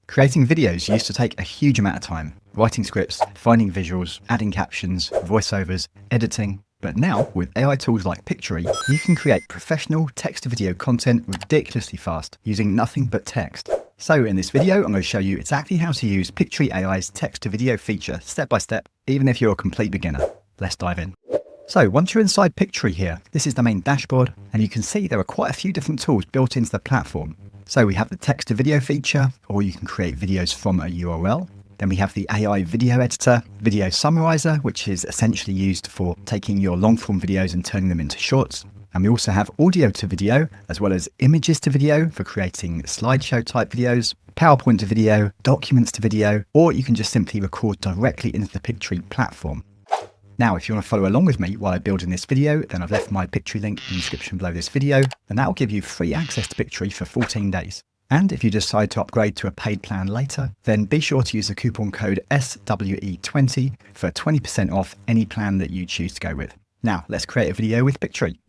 Creating videos used to take a huge amount of time, writing scripts, finding visuals, adding captions, voiceovers, editing. But now, with AI tools like Pictory, you can create professional text-to-video content ridiculously fast, using nothing but text. So in this video, I'm going to show you exactly how to use Pictory AI's text-to-video feature step by step, even if you're a complete beginner. Let's dive in. So once you're inside Pictory here, this is the main dashboard, and you can see there are quite a few different tools built into the platform. So we have the text-to-video feature, or you can create videos from a URL. Then we have the AI video editor, video summarizer, which is essentially used for taking your long-form videos and turning them into shorts. And we also have audio to video, as well as images to video for creating slideshow type videos, PowerPoint to video, documents to video, or you can just simply record directly into the Pictory platform. Now, if you want to follow along with me while I build in this video, then I've left my Pictory link in the description below this video, and that will give you free access to Pictory for 14 days. And if you decide to upgrade to a paid plan later, then be sure to use the coupon code SWE20 for 20% off any plan that you choose to go with. Now, let's create a video with Pictory.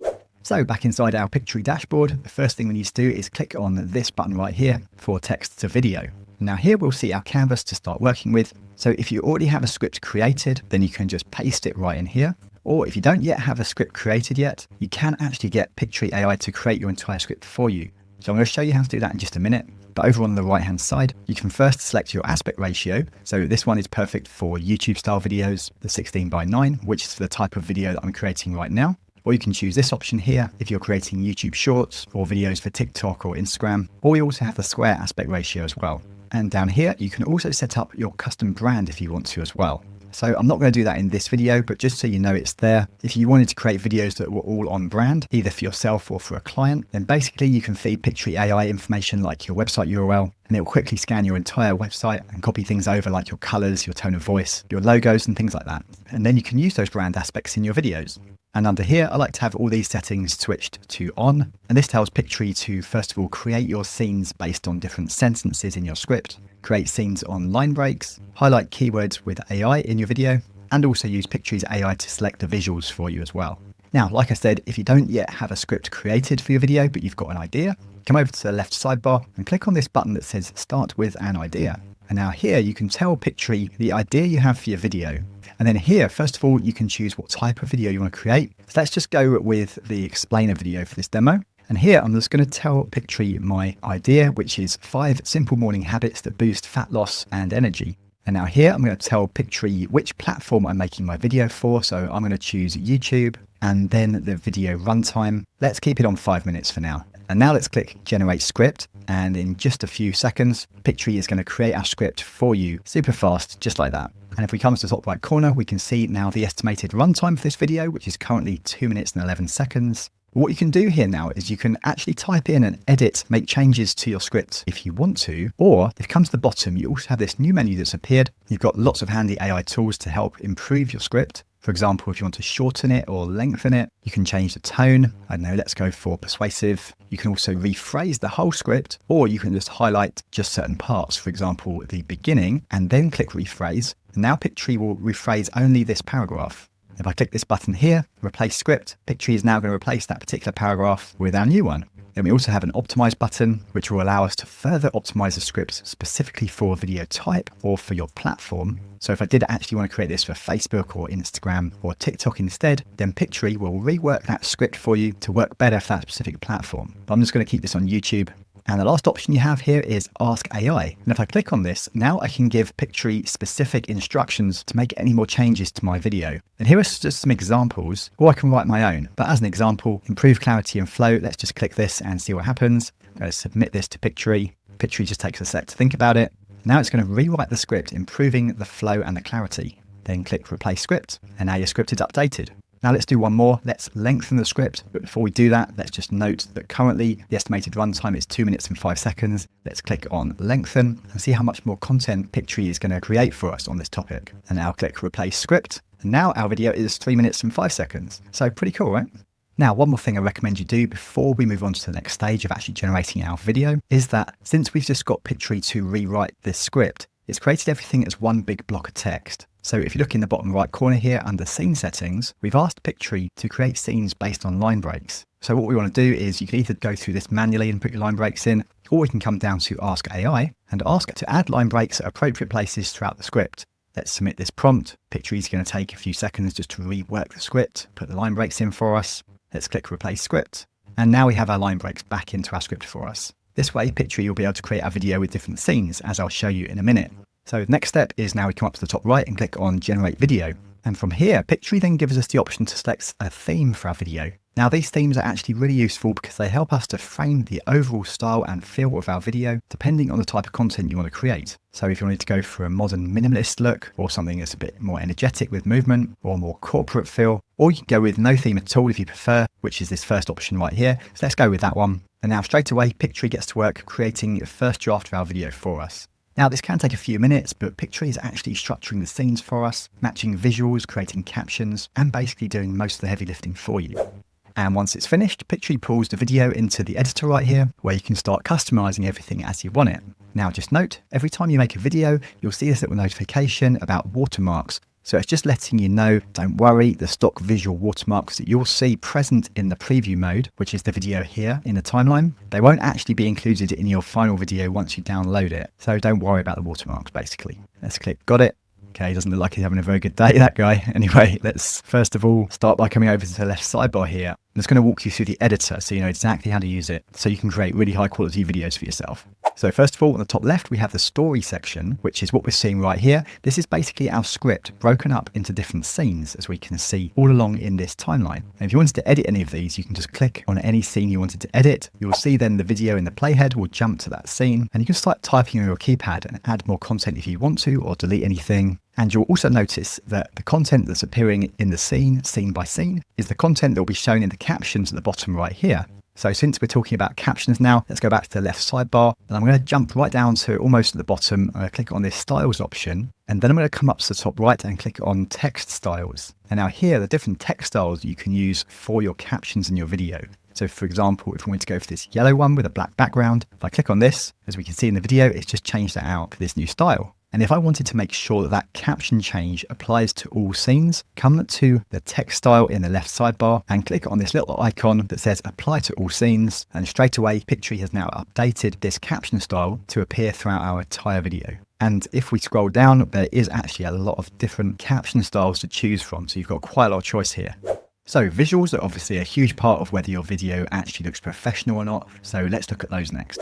So back inside our Pictory dashboard, the first thing we need to do is click on this button right here for text to video. Now here we'll see our canvas to start working with. So if you already have a script created, then you can just paste it right in here. Or if you don't yet have a script created yet, you can actually get Pictory AI to create your entire script for you. So I'm going to show you how to do that in just a minute. But over on the right hand side, you can first select your aspect ratio. So this one is perfect for YouTube style videos, the 16:9, which is the type of video that I'm creating right now. Or you can choose this option here if you're creating YouTube shorts or videos for TikTok or Instagram. Or we also have the square aspect ratio as well. And down here, you can also set up your custom brand if you want to as well. So I'm not going to do that in this video, but just so you know it's there. If you wanted to create videos that were all on brand, either for yourself or for a client, then basically you can feed Pictory AI information like your website URL, and it will quickly scan your entire website and copy things over like your colors, your tone of voice, your logos and things like that. And then you can use those brand aspects in your videos. And under here, I like to have all these settings switched to on. And this tells Pictory to, first of all, create your scenes based on different sentences in your script, create scenes on line breaks, highlight keywords with AI in your video, and also use Pictory's AI to select the visuals for you as well. Now, like I said, if you don't yet have a script created for your video, but you've got an idea, come over to the left sidebar and click on this button that says Start with an Idea. And now here you can tell Pictory the idea you have for your video. And then here, first of all, you can choose what type of video you want to create. So let's just go with the explainer video for this demo. And here I'm just going to tell Pictory my idea, which is 5 simple morning habits that boost fat loss and energy. And now here I'm going to tell Pictory which platform I'm making my video for. So I'm going to choose YouTube and then the video runtime. Let's keep it on 5 minutes for now. And now let's click Generate Script. And in just a few seconds, Pictory is going to create our script for you super fast, just like that. And if we come to the top right corner, we can see now the estimated runtime for this video, which is currently 2 minutes and 11 seconds. What you can do here now is you can actually type in and edit, make changes to your script if you want to, or if you come to the bottom, you also have this new menu that's appeared. You've got lots of handy AI tools to help improve your script. For example, if you want to shorten it or lengthen it, you can change the tone. I don't know, let's go for persuasive. You can also rephrase the whole script, or you can just highlight just certain parts. For example, the beginning, and then click rephrase. And now Pictory will rephrase only this paragraph. If I click this button here, replace script, Pictory is now going to replace that particular paragraph with our new one. Then we also have an optimize button, which will allow us to further optimize the script specifically for video type or for your platform. So if I did actually want to create this for Facebook or Instagram or TikTok instead, then Pictory will rework that script for you to work better for that specific platform. But I'm just going to keep this on YouTube. And the last option you have here is Ask AI. And if I click on this, now I can give Pictory specific instructions to make any more changes to my video. And here are just some examples, or I can write my own. But as an example, improve clarity and flow. Let's just click this and see what happens. I'm going to submit this to Pictory. Pictory just takes a sec to think about it. Now it's going to rewrite the script, improving the flow and the clarity. Then click Replace Script, and now your script is updated. Now let's do one more. Let's lengthen the script. But before we do that, let's just note that currently the estimated runtime is 2 minutes and 5 seconds. Let's click on lengthen and see how much more content Pictory is going to create for us on this topic. And now click replace script. And now our video is 3 minutes and 5 seconds. So pretty cool, right? Now, one more thing I recommend you do before we move on to the next stage of actually generating our video is that since we've just got Pictory to rewrite this script, it's created everything as one big block of text. So if you look in the bottom right corner here under scene settings, we've asked Pictory to create scenes based on line breaks. So what we want to do is you can either go through this manually and put your line breaks in, or we can come down to Ask AI and ask it to add line breaks at appropriate places throughout the script. Let's submit this prompt. Pictory is going to take a few seconds just to rework the script, put the line breaks in for us. Let's click Replace Script. And now we have our line breaks back into our script for us. This way, Pictory will be able to create a video with different scenes, as I'll show you in a minute. So the next step is now we come up to the top right and click on Generate Video. And from here, Pictory then gives us the option to select a theme for our video. Now these themes are actually really useful because they help us to frame the overall style and feel of our video depending on the type of content you want to create. So if you wanted to go for a modern minimalist look, or something that's a bit more energetic with movement, or more corporate feel, or you can go with no theme at all if you prefer, which is this first option right here. So let's go with that one. And now straight away, Pictory gets to work creating the first draft of our video for us. Now this can take a few minutes, but Pictory is actually structuring the scenes for us, matching visuals, creating captions, and basically doing most of the heavy lifting for you. And once it's finished, Pictory pulls the video into the editor right here, where you can start customizing everything as you want it. Now just note, every time you make a video, you'll see this little notification about watermarks. So it's just letting you know, don't worry, the stock visual watermarks that you'll see present in the preview mode, which is the video here in the timeline, they won't actually be included in your final video once you download it. So don't worry about the watermarks basically. Let's click Got It. Okay, doesn't look like he's having a very good day, that guy. Anyway, let's first of all start by coming over to the left sidebar here. I'm just going to walk you through the editor so you know exactly how to use it, so you can create really high quality videos for yourself. So first of all, on the top left, we have the story section, which is what we're seeing right here. This is basically our script broken up into different scenes, as we can see all along in this timeline. And if you wanted to edit any of these, you can just click on any scene you wanted to edit. You'll see then the video in the playhead will jump to that scene, and you can start typing on your keypad and add more content if you want to, or delete anything. And you'll also notice that the content that's appearing in the scene, scene by scene, is the content that will be shown in the captions at the bottom right here. So since we're talking about captions now, let's go back to the left sidebar, and I'm going to jump right down to almost at the bottom. I'm going to click on this styles option, and then I'm going to come up to the top right and click on text styles. And now here are the different text styles you can use for your captions in your video. So for example, if we want to go for this yellow one with a black background, if I click on this, as we can see in the video, it's just changed that out for this new style. And if I wanted to make sure that that caption change applies to all scenes, come to the text style in the left sidebar and click on this little icon that says apply to all scenes. And straight away, Pictory has now updated this caption style to appear throughout our entire video. And if we scroll down, there is actually a lot of different caption styles to choose from. So you've got quite a lot of choice here. So visuals are obviously a huge part of whether your video actually looks professional or not. So let's look at those next.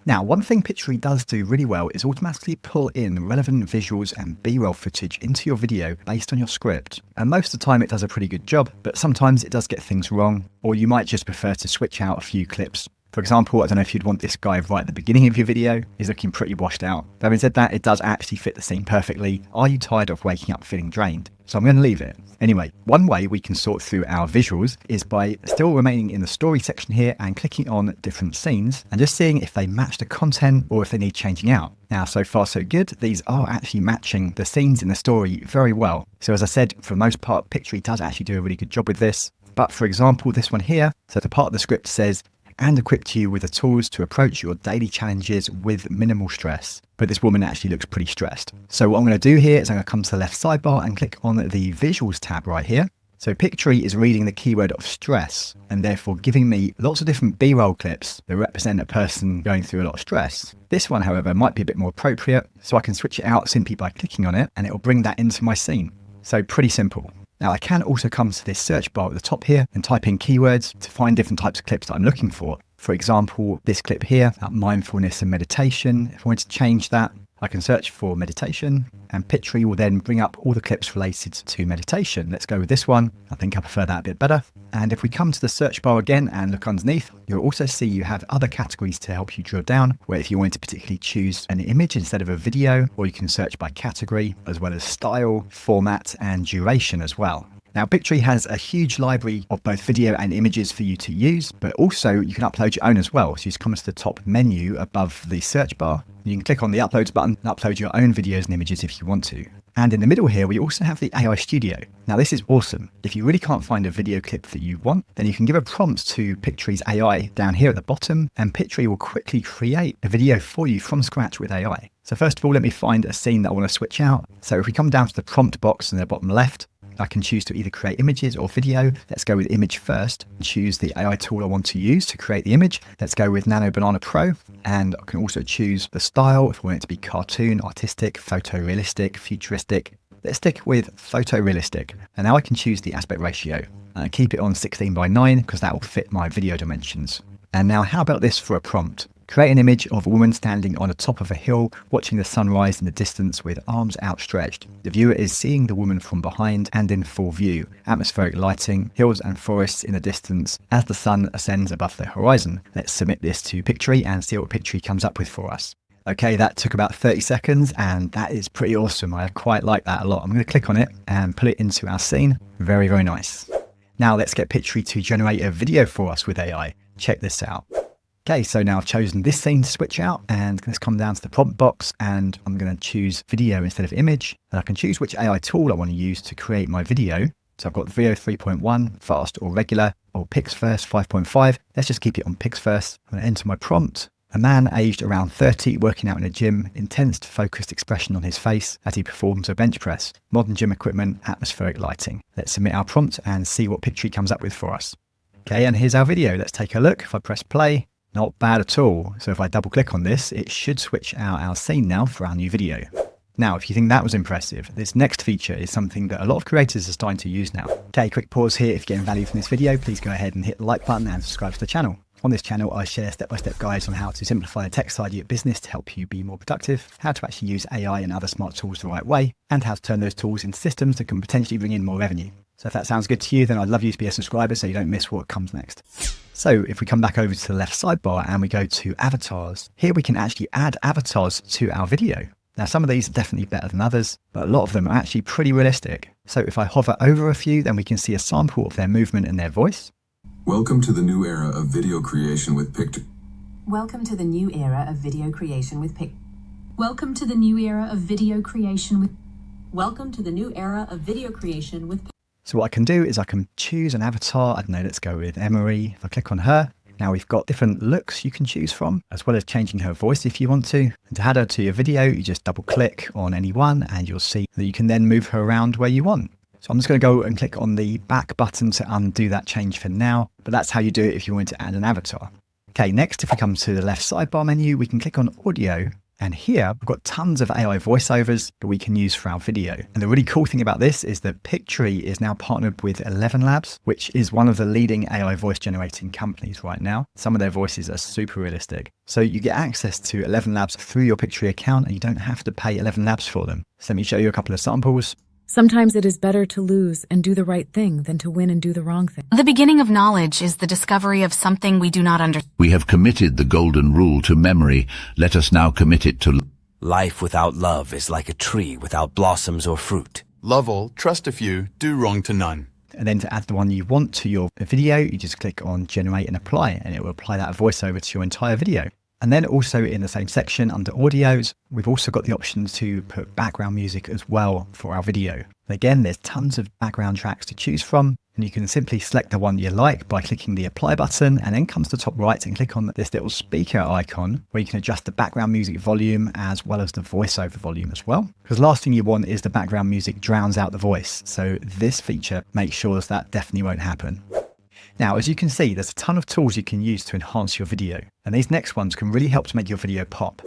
Now, one thing Pictory does do really well is automatically pull in relevant visuals and B-roll footage into your video based on your script. And most of the time it does a pretty good job, but sometimes it does get things wrong, or you might just prefer to switch out a few clips. For example, I don't know if you'd want this guy right at the beginning of your video. He's looking pretty washed out. But having said that, it does actually fit the scene perfectly. Are you tired of waking up feeling drained? So I'm going to leave it. Anyway, one way we can sort through our visuals is by still remaining in the story section here and clicking on different scenes and just seeing if they match the content or if they need changing out. Now, so far so good. These are actually matching the scenes in the story very well. So as I said, for the most part, Pictory does actually do a really good job with this. But for example, this one here, so the part of the script says, and equipped you with the tools to approach your daily challenges with minimal stress. But this woman actually looks pretty stressed. So what I'm going to do here is I'm going to come to the left sidebar and click on the visuals tab right here. So Pictory is reading the keyword of stress and therefore giving me lots of different B-roll clips that represent a person going through a lot of stress. This one, however, might be a bit more appropriate, so I can switch it out simply by clicking on it and it will bring that into my scene. So pretty simple. Now I can also come to this search bar at the top here and type in keywords to find different types of clips that I'm looking for. For example, this clip here, mindfulness and meditation. If I want to change that, I can search for meditation and Pictory will then bring up all the clips related to meditation. Let's go with this one. I think I prefer that a bit better. And if we come to the search bar again and look underneath, you'll also see you have other categories to help you drill down, where if you want to particularly choose an image instead of a video, or you can search by category, as well as style, format, and duration as well. Now, Pictory has a huge library of both video and images for you to use, but also you can upload your own as well. So you just come to the top menu above the search bar. You can click on the uploads button and upload your own videos and images if you want to. And in the middle here, we also have the AI Studio. Now this is awesome. If you really can't find a video clip that you want, then you can give a prompt to Pictory's AI down here at the bottom, and Pictory will quickly create a video for you from scratch with AI. So first of all, let me find a scene that I want to switch out. So if we come down to the prompt box in the bottom left, I can choose to either create images or video. Let's go with image first. Choose the AI tool I want to use to create the image. Let's go with Nano Banana Pro. And I can also choose the style if I want it to be cartoon, artistic, photorealistic, futuristic. Let's stick with photorealistic. And now I can choose the aspect ratio. Keep it on 16:9 because that will fit my video dimensions. And now how about this for a prompt? Create an image of a woman standing on the top of a hill, watching the sunrise in the distance with arms outstretched. The viewer is seeing the woman from behind and in full view. Atmospheric lighting, hills and forests in the distance as the sun ascends above the horizon. Let's submit this to Pictory and see what Pictory comes up with for us. Okay, that took about 30 seconds and that is pretty awesome. I quite like that a lot. I'm going to click on it and put it into our scene. Very, very nice. Now let's get Pictory to generate a video for us with AI. Check this out. Okay, so now I've chosen this scene to switch out, and let's come down to the prompt box and I'm going to choose video instead of image. And I can choose which AI tool I want to use to create my video. So I've got Veo 3.1, fast or regular, or Pixverse 5.5. Let's just keep it on Pixverse. I'm going to enter my prompt. A man aged around 30 working out in a gym, intense focused expression on his face as he performs a bench press. Modern gym equipment, atmospheric lighting. Let's submit our prompt and see what Pictory comes up with for us. Okay, and here's our video. Let's take a look. If I press play, not bad at all. So if I double click on this, it should switch out our scene now for our new video. Now, if you think that was impressive, this next feature is something that a lot of creators are starting to use now. Okay, quick pause here. If you're getting value from this video, please go ahead and hit the like button and subscribe to the channel. On this channel, I share step-by-step guides on how to simplify the tech side of your business to help you be more productive, how to actually use AI and other smart tools the right way, and how to turn those tools into systems that can potentially bring in more revenue. So if that sounds good to you, then I'd love you to be a subscriber so you don't miss what comes next. So if we come back over to the left sidebar and we go to avatars, here we can actually add avatars to our video. Now some of these are definitely better than others, but a lot of them are actually pretty realistic. So if I hover over a few, then we can see a sample of their movement and their voice. Welcome to the new era of video creation with Pictory. Welcome to the new era of video creation with Pictory. Welcome to the new era of video creation with Welcome to the new era of video creation with So what I can do is I can choose an avatar. I don't know, let's go with Emery. If I click on her, now we've got different looks you can choose from, as well as changing her voice if you want to. And to add her to your video, you just double click on any one and you'll see that you can then move her around where you want. So I'm just going to go and click on the back button to undo that change for now, but that's how you do it if you want to add an avatar. Okay, next, if we come to the left sidebar menu, we can click on audio. And here we've got tons of AI voiceovers that we can use for our video. And the really cool thing about this is that Pictory is now partnered with 11 Labs, which is one of the leading AI voice generating companies right now. Some of their voices are super realistic. So you get access to 11 Labs through your Pictory account and you don't have to pay 11 Labs for them. So let me show you a couple of samples. Sometimes it is better to lose and do the right thing than to win and do the wrong thing. The beginning of knowledge is the discovery of something we do not understand. We have committed the golden rule to memory. Let us now commit it to life. Without love is like a tree without blossoms or fruit. Love all, trust a few, do wrong to none. And then to add the one you want to your video, you just click on generate and apply, and it will apply that voiceover to your entire video. And then also in the same section under audios, we've also got the option to put background music as well for our video. And again, there's tons of background tracks to choose from, and you can simply select the one you like by clicking the apply button and then come to the top right and click on this little speaker icon where you can adjust the background music volume as well as the voiceover volume as well. Because last thing you want is the background music drowns out the voice. So this feature makes sure that definitely won't happen. Now, as you can see, there's a ton of tools you can use to enhance your video, and these next ones can really help to make your video pop.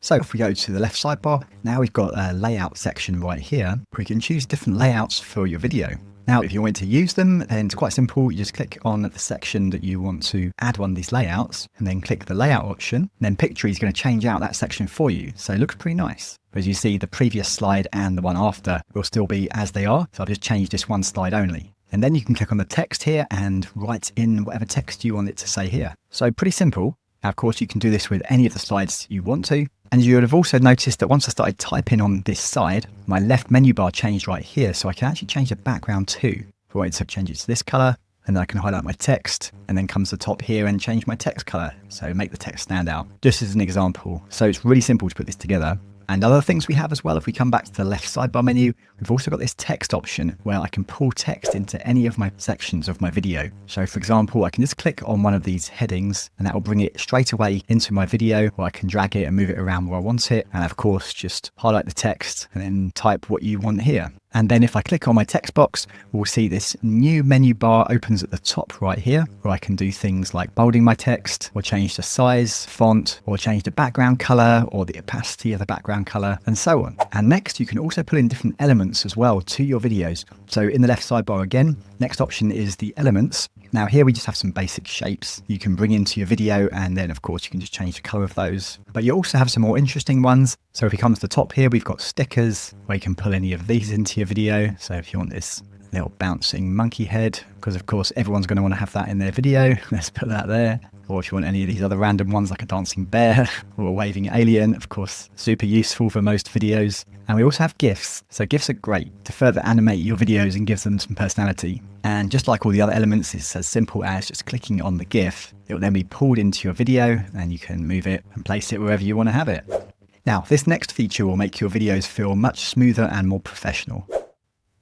So if we go to the left sidebar, now we've got a layout section right here where you can choose different layouts for your video. Now, if you want to use them, then it's quite simple. You just click on the section that you want to add one of these layouts and then click the layout option. And then Pictory is going to change out that section for you. So it looks pretty nice. As you see, the previous slide and the one after will still be as they are. So I've just changed this one slide only. And then you can click on the text here and write in whatever text you want it to say here. So pretty simple. Now, of course, you can do this with any of the slides you want to. And you would have also noticed that once I started typing on this side, my left menu bar changed right here. So I can actually change the background too. If I wanted to change it to this color, and then I can highlight my text and then come to the top here and change my text color. So make the text stand out, just as an example. So it's really simple to put this together. And other things we have as well, if we come back to the left sidebar menu, we've also got this text option where I can pull text into any of my sections of my video. So for example, I can just click on one of these headings and that will bring it straight away into my video, or I can drag it and move it around where I want it. And of course, just highlight the text and then type what you want here. And then if I click on my text box, we'll see this new menu bar opens at the top right here, where I can do things like bolding my text, or change the size, font, or change the background color, or the opacity of the background color, and so on. And next, you can also put in different elements as well to your videos. So in the left sidebar again, next option is the elements. Now here we just have some basic shapes you can bring into your video, and then of course you can just change the color of those. But you also have some more interesting ones. So if we come to the top here, we've got stickers where you can pull any of these into your video. So if you want this little bouncing monkey head, because of course everyone's going to want to have that in their video, let's put that there. Or if you want any of these other random ones like a dancing bear or a waving alien, of course, super useful for most videos. And we also have GIFs. So GIFs are great to further animate your videos and give them some personality. And just like all the other elements, it's as simple as just clicking on the GIF. It will then be pulled into your video and you can move it and place it wherever you want to have it. Now, this next feature will make your videos feel much smoother and more professional.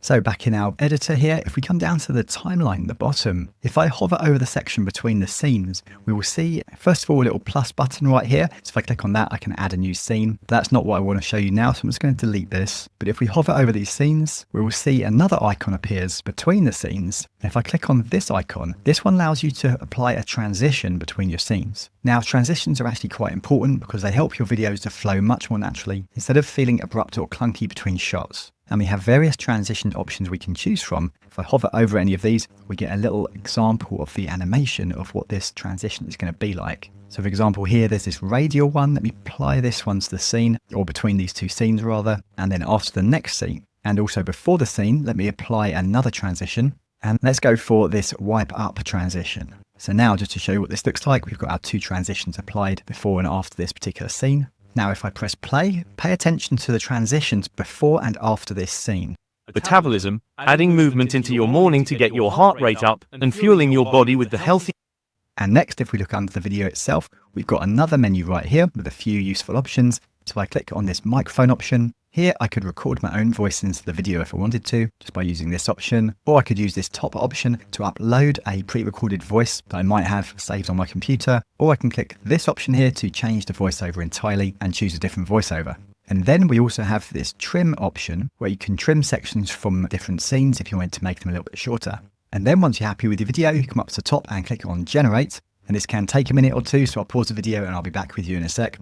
So back in our editor here, if we come down to the timeline at the bottom, if I hover over the section between the scenes, we will see, first of all, a little plus button right here. So if I click on that, I can add a new scene. But that's not what I want to show you now, so I'm just going to delete this. But if we hover over these scenes, we will see another icon appears between the scenes. And if I click on this icon, this one allows you to apply a transition between your scenes. Now, transitions are actually quite important because they help your videos to flow much more naturally instead of feeling abrupt or clunky between shots. And we have various transition options we can choose from. If I hover over any of these, we get a little example of the animation of what this transition is going to be like. So for example, here there's this radial one. Let me apply this one to the scene, or between these two scenes rather, and then after the next scene. And also before the scene, let me apply another transition. And let's go for this wipe up transition. So now just to show you what this looks like, we've got our two transitions applied before and after this particular scene. Now, if I press play, pay attention to the transitions before and after this scene. Metabolism, adding movement into your morning to get your heart rate up and fueling your body with the healthy. And next, if we look under the video itself, we've got another menu right here with a few useful options. So if I click on this microphone option, here I could record my own voice into the video if I wanted to, just by using this option, or I could use this top option to upload a pre-recorded voice that I might have saved on my computer, or I can click this option here to change the voiceover entirely and choose a different voiceover. And then we also have this trim option where you can trim sections from different scenes if you want to make them a little bit shorter. And then once you're happy with your video, you come up to the top and click on generate. And this can take a minute or two, so I'll pause the video and I'll be back with you in a sec.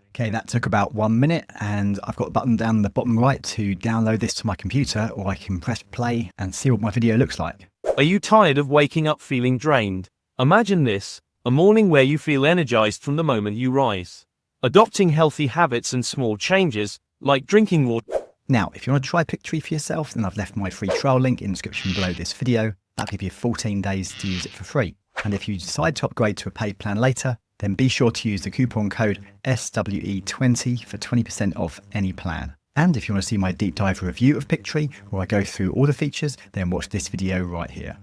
Okay, that took about 1 minute, and I've got a button down the bottom right to download this to my computer, or I can press play and see what my video looks like. Are you tired of waking up feeling drained? Imagine this, a morning where you feel energized from the moment you rise. Adopting healthy habits and small changes, like drinking water. Now, if you want to try Pictory for yourself, then I've left my free trial link in the description below this video. That'll give you 14 days to use it for free. And if you decide to upgrade to a paid plan later, then be sure to use the coupon code SWE20 for 20% off any plan. And if you want to see my deep dive review of Pictory, where I go through all the features, then watch this video right here.